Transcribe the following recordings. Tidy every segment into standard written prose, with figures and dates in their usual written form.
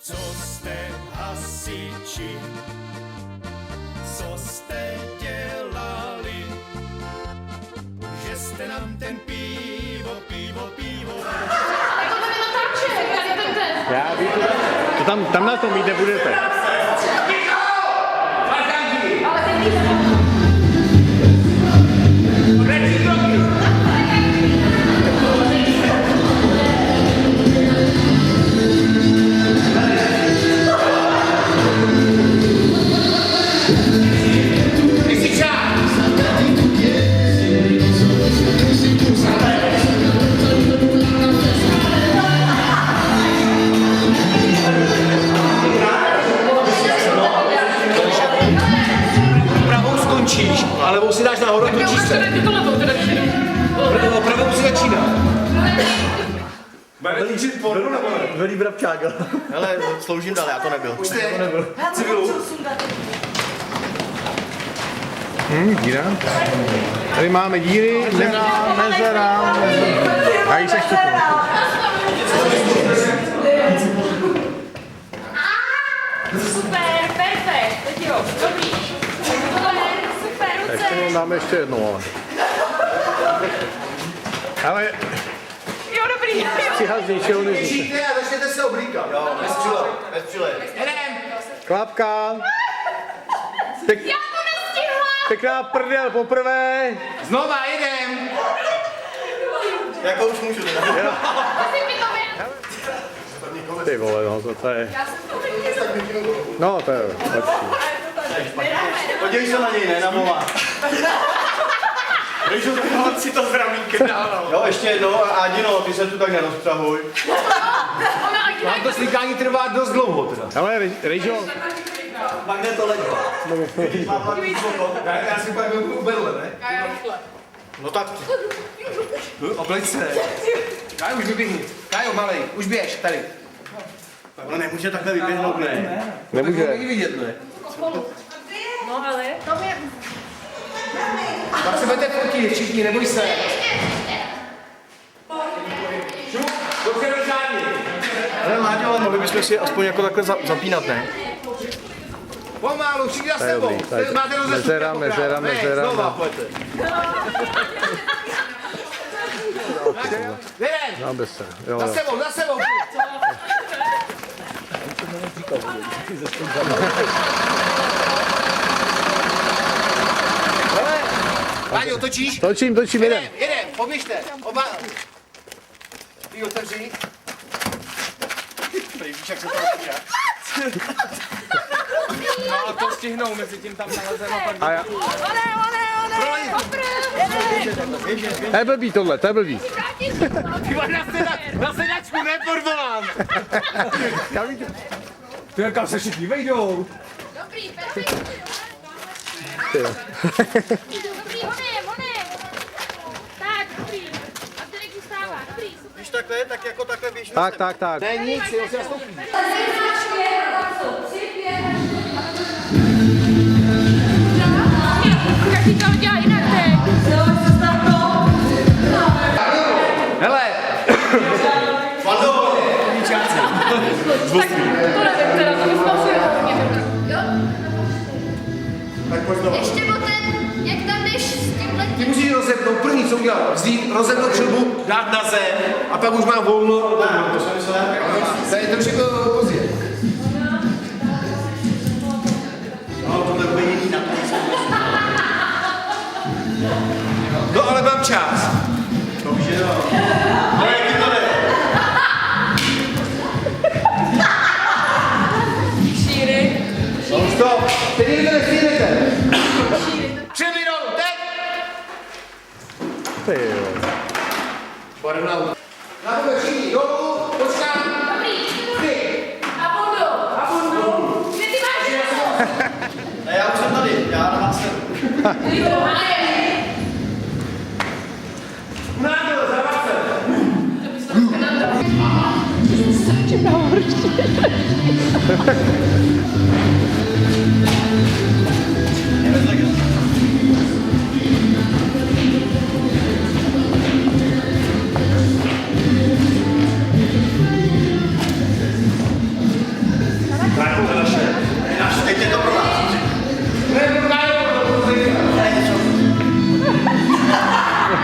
Co jste hasiči, co jste dělali, že jste nám ten pivo. Já vím, to tam na tom jít nebudete. A levou si dáš nahoru a točíš se. Pravou si začíná. Velí Brabčáka. Hele, sloužím dál, já to nebyl. Už To nebyl. Civilu. Díra. Tady máme díry, mezera. A jí se chce to. Super, perfekt, teď jo, dobrý. Super, ruce. Ještě dáme ještě jednou, ale Jo, dobrý. stříhat z něčeho neříte. Běžíte a začněte se oblíkat. Jo, bez přile. Jedem. Klapka. Já to nestihla. Pěkná prdel poprvé. Znova jedem. Jako už můžu teda. Musím mi to vědět. Ty vole, no to je. No to je lepší. Podívej se na něj, ne na mova. Rejžo, si to zdravík. Jo, ještě jednou. Adino, ty se tu tak nerozpravuj. Ona To slíkání trvá dost dlouho teda. Ale Rejžo, Magnetoletba. Já si pak byl berle, ne? No tak. Obleď se. Kájo, už vyběhni. Kájo, malej, už běž, tady. No nemůže takhle vyběhnout, ne? nemůže. Není vidět, ne? No ale. To mě... Pak se budete fotit, všichni, neboj se. Dobře dožádný. Ale Láďo, ale mohli bychom si aspoň jako takhle zapínat, ne? Pomalu, všichni za sebou. Máte rozestup. Mezera. Znova pojďte. Jeden. Dáme se. Jo, Za jo. sebou. Láďo, točíš? Točím, jedem. Jedem, poběžte. Oba. Ty otevři. Víš, jak se to otevře. No a to stihnou, mezi tím tam nalezeme pak. A já. One. To je blbý tohle, to je blbý. Ty máš na sedačku, ne porvolán. Ty kam se všichni vejdou. Dobrý, perfekt. Dobrý, honem. Tak, dobrý. A Zdeněk zůstává, dobrý, super. Když takhle, tak jako takhle běž. Tak. Ne, nic, jenom si nastoupí. Každý to udělá jinak teď. Hele. Vado. Tak to nevím teda, to bychom asi jo? Tak pojď znovu. Ještě o ten, jak tam jdeš s tímhle Ty musíš rozepnout, první co udělat, vzít, rozepnout přilbu, dát na zem a pak už mám volno. To jsem myslel. To je trošku pozdě. No, tohle bude jiný na No, ale mám čas. To už je to. Ale jak ti to jde? šíry. No, stop. Teď nikdo nestýnete. 3 minut, teď. Ty jo. Na to všichni dolů, počkám. Dobrý, Ty. a bundu. Kde ty máš? Ne, já už jsem tady, já na vás jsem. Nádor, za vás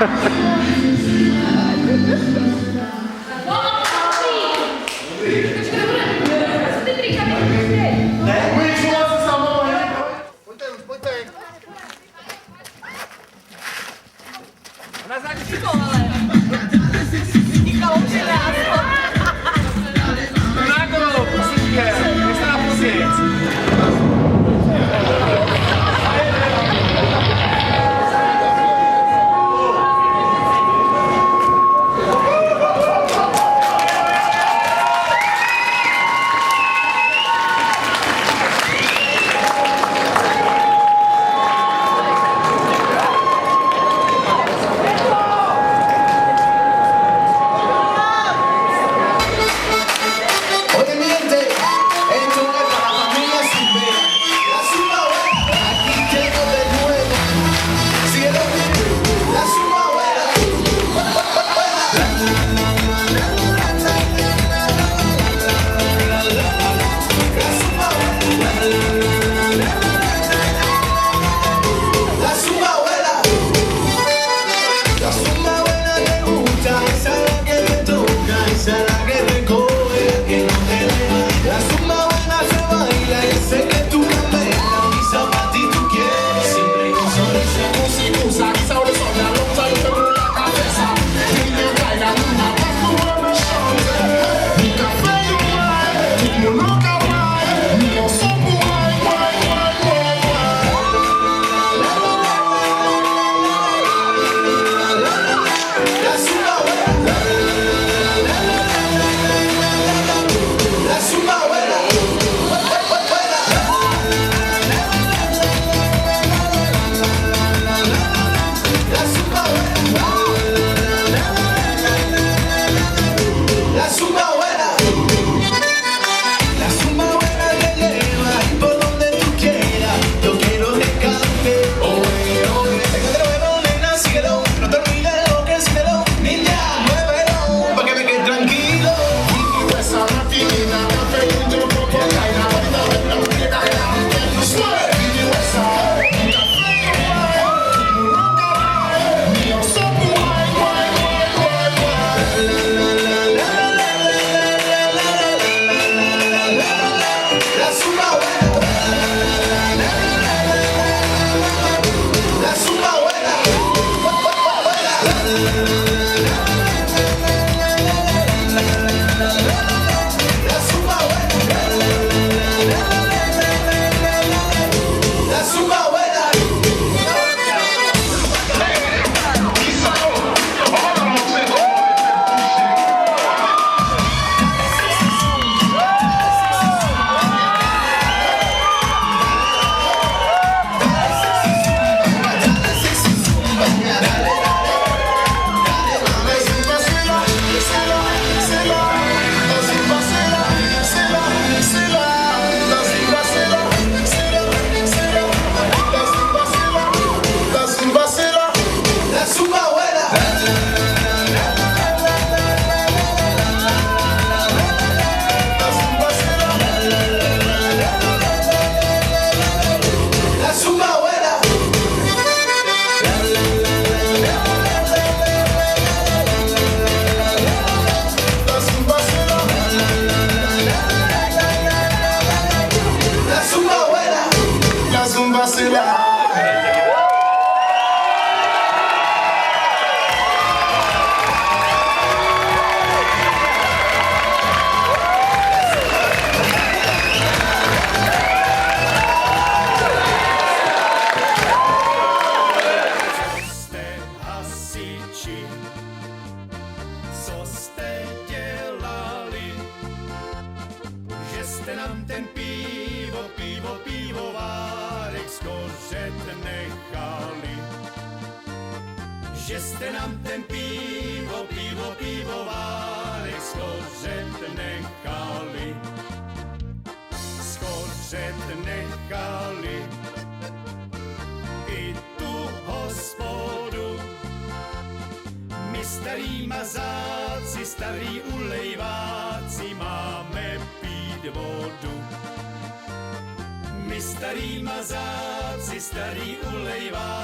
Na zadní ale. Ticha opřená. Na kolo, prosím tě. Nechce na pustit. že jste nám ten pivovárek schořet nechali. I tu hospodu. My starý mazáci, starý ulejváci máme pít vodu. My starý mazáci, starý ulejváci